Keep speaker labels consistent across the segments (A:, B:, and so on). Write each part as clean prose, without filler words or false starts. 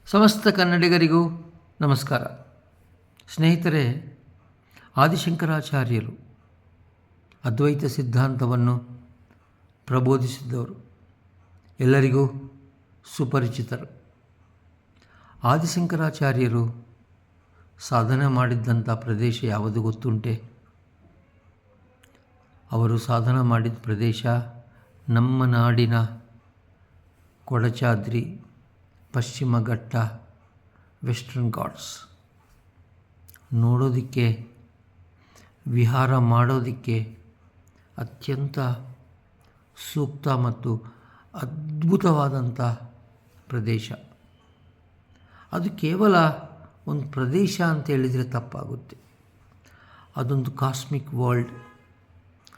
A: ಸಮಸ್ತ ಕನ್ನಡಿಗರಿಗೂ ನಮಸ್ಕಾರ. ಸ್ನೇಹಿತರೆ, ಆದಿಶಂಕರಾಚಾರ್ಯರು ಅದ್ವೈತ ಸಿದ್ಧಾಂತವನ್ನು ಪ್ರಬೋಧಿಸಿದವರು, ಎಲ್ಲರಿಗೂ ಸುಪರಿಚಿತರು. ಆದಿಶಂಕರಾಚಾರ್ಯರು ಸಾಧನೆ ಮಾಡಿದ್ದಂಥ ಪ್ರದೇಶ ಯಾವುದು ಗೊತ್ತುಂಟೆ? ಅವರು ಸಾಧನೆ ಮಾಡಿದ ಪ್ರದೇಶ ನಮ್ಮ ನಾಡಿನ ಕೊಡಚಾದ್ರಿ, ಪಶ್ಚಿಮ ಘಟ್ಟ, ವೆಸ್ಟರ್ನ್ ಘಾಟ್ಸ್. ನೋಡೋದಕ್ಕೆ, ವಿಹಾರ ಮಾಡೋದಕ್ಕೆ ಅತ್ಯಂತ ಸೂಕ್ತ ಮತ್ತು ಅದ್ಭುತವಾದಂಥ ಪ್ರದೇಶ. ಅದು ಕೇವಲ ಒಂದು ಪ್ರದೇಶ ಅಂತ ಹೇಳಿದರೆ ತಪ್ಪಾಗುತ್ತೆ. ಅದೊಂದು ಕಾಸ್ಮಿಕ್ ವರ್ಲ್ಡ್.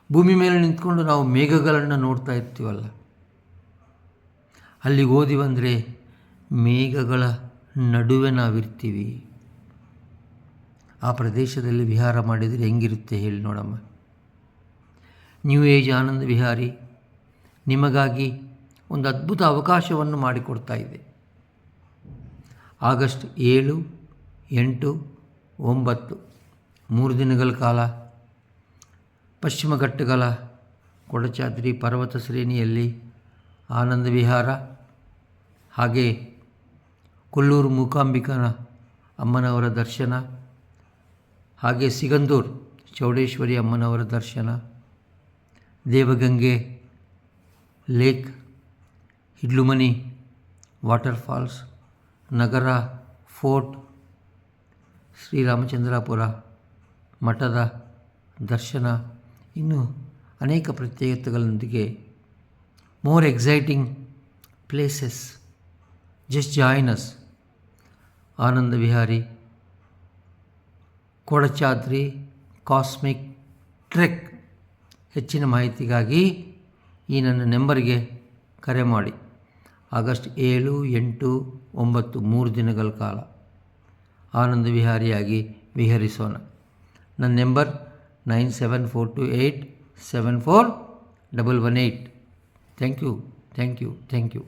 A: ಭೂಮಿ ಮೇಲೆ ನಿಂತ್ಕೊಂಡು ನಾವು ಮೇಘಗಳನ್ನು ನೋಡ್ತಾ ಇರ್ತೀವಲ್ಲ, ಅಲ್ಲಿಗೆ ಹೋದಿವಂದರೆ ಮೇಘಗಳ ನಡುವೆ ನಾವಿರ್ತೀವಿ. ಆ ಪ್ರದೇಶದಲ್ಲಿ ವಿಹಾರ ಮಾಡಿದರೆ ಹೆಂಗಿರುತ್ತೆ ಹೇಳಿ ನೋಡಮ್ಮ. ನ್ಯೂ ಏಜ್ ಆನಂದ ವಿಹಾರಿ ನಿಮಗಾಗಿ ಒಂದು ಅದ್ಭುತ ಅವಕಾಶವನ್ನು ಮಾಡಿಕೊಡ್ತಾ ಇದೆ. ಆಗಸ್ಟ್ 7, 8, 9 3 ದಿನಗಳ ಕಾಲ ಪಶ್ಚಿಮ ಘಟ್ಟಗಳ ಕೊಡಚಾದ್ರಿ ಪರ್ವತ ಶ್ರೇಣಿಯಲ್ಲಿ ಆನಂದ ವಿಹಾರ, ಹಾಗೆ ಕೊಲ್ಲೂರು ಮೂಕಾಂಬಿಕನ ಅಮ್ಮನವರ ದರ್ಶನ, ಹಾಗೆ ಸಿಗಂದೂರು ಚೌಡೇಶ್ವರಿ ಅಮ್ಮನವರ ದರ್ಶನ, ದೇವಗಂಗೆ ಲೇಕ್, ಹಿಡ್ಲುಮನಿ ವಾಟರ್ಫಾಲ್ಸ್, ನಗರ ಫೋರ್ಟ್, ಶ್ರೀರಾಮಚಂದ್ರಾಪುರ ಮಠದ ದರ್ಶನ, ಇನ್ನು ಅನೇಕ ಪ್ರತ್ಯೇಕತೆಗಳೊಂದಿಗೆ more exciting places. Just join us. ಆನಂದ ವಿಹಾರಿ ಕೊಡಚಾದ್ರಿ ಕಾಸ್ಮಿಕ್ ಟ್ರೆಕ್. ಹೆಚ್ಚಿನ ಮಾಹಿತಿಗಾಗಿ ಈ ನನ್ನ ನಂಬರ್ಗೆ ಕರೆ ಮಾಡಿ. ಆಗಸ್ಟ್ 7, 8, 9 3 ದಿನಗಳ ಕಾಲ ಆನಂದ ವಿಹಾರಿಯಾಗಿ ವಿಹರಿಸೋಣ. ನನ್ನ ನಂಬರ್ 9742874118. Thank you.